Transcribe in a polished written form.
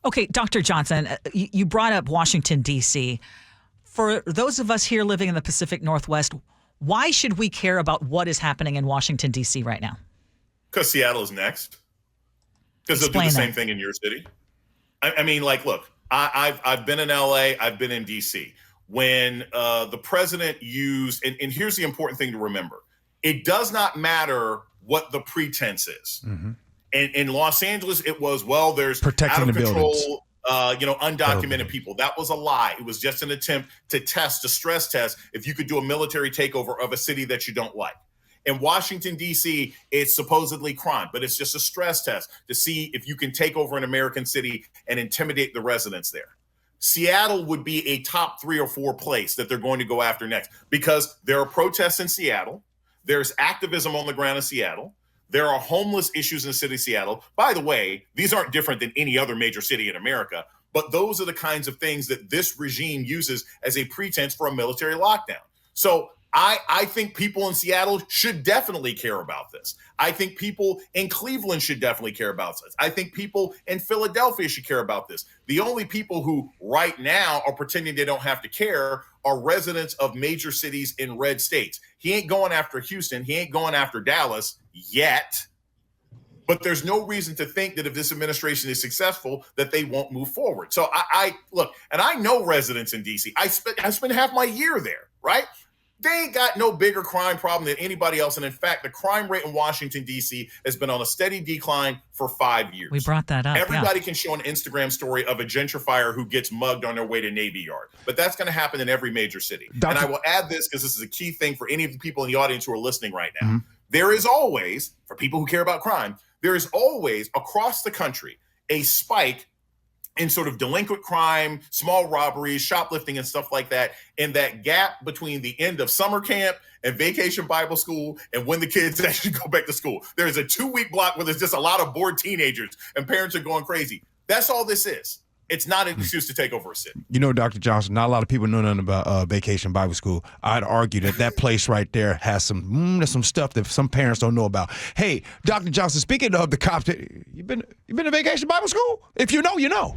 Okay, Dr. Johnson, you brought up Washington, D.C. For those of us here living in the Pacific Northwest, why should we care about what is happening in Washington, D.C. right now? Because Seattle is next. Because they'll do the same thing in your city. I mean, like, look, I've been in L.A., I've been in D.C. When the president used, and here's the important thing to remember, it does not matter what the pretense is. Mm-hmm. In Los Angeles, it was, well, there's protecting out of the control, undocumented people. That was a lie. It was just an attempt to stress test if you could do a military takeover of a city that you don't like. In Washington, D.C., it's supposedly crime, but it's just a stress test to see if you can take over an American city and intimidate the residents there. Seattle would be a top 3 or 4 place that they're going to go after next because there are protests in Seattle. There's activism on the ground in Seattle. There are homeless issues in the city of Seattle. By the way, these aren't different than any other major city in America, but those are the kinds of things that this regime uses as a pretense for a military lockdown. So I think people in Seattle should definitely care about this. I think people in Cleveland should definitely care about this. I think people in Philadelphia should care about this. The only people who right now are pretending they don't have to care are residents of major cities in red states. He ain't going after Houston. He ain't going after Dallas yet. But there's no reason to think that if this administration is successful, that they won't move forward. So I look, and I know residents in D.C. I spent half my year there, right? They ain't got no bigger crime problem than anybody else. And in fact, the crime rate in Washington, D.C. has been on a steady decline for 5 years. We brought that up. Everybody can show an Instagram story of a gentrifier who gets mugged on their way to Navy Yard. But that's going to happen in every major city. And I will add this because this is a key thing for any of the people in the audience who are listening right now. Mm-hmm. There is always, for people who care about crime, there is always across the country a spike in sort of delinquent crime, small robberies, shoplifting, and stuff like that. And that gap between the end of summer camp and vacation Bible school and when the kids actually go back to school. There's a 2-week block where there's just a lot of bored teenagers and parents are going crazy. That's all this is. It's not an excuse to take over a city. You know, Dr. Johnson, not a lot of people know nothing about Vacation Bible School. I'd argue that place right there has some stuff that some parents don't know about. Hey, Dr. Johnson, speaking of the cops, you been to Vacation Bible School? If you know, you know.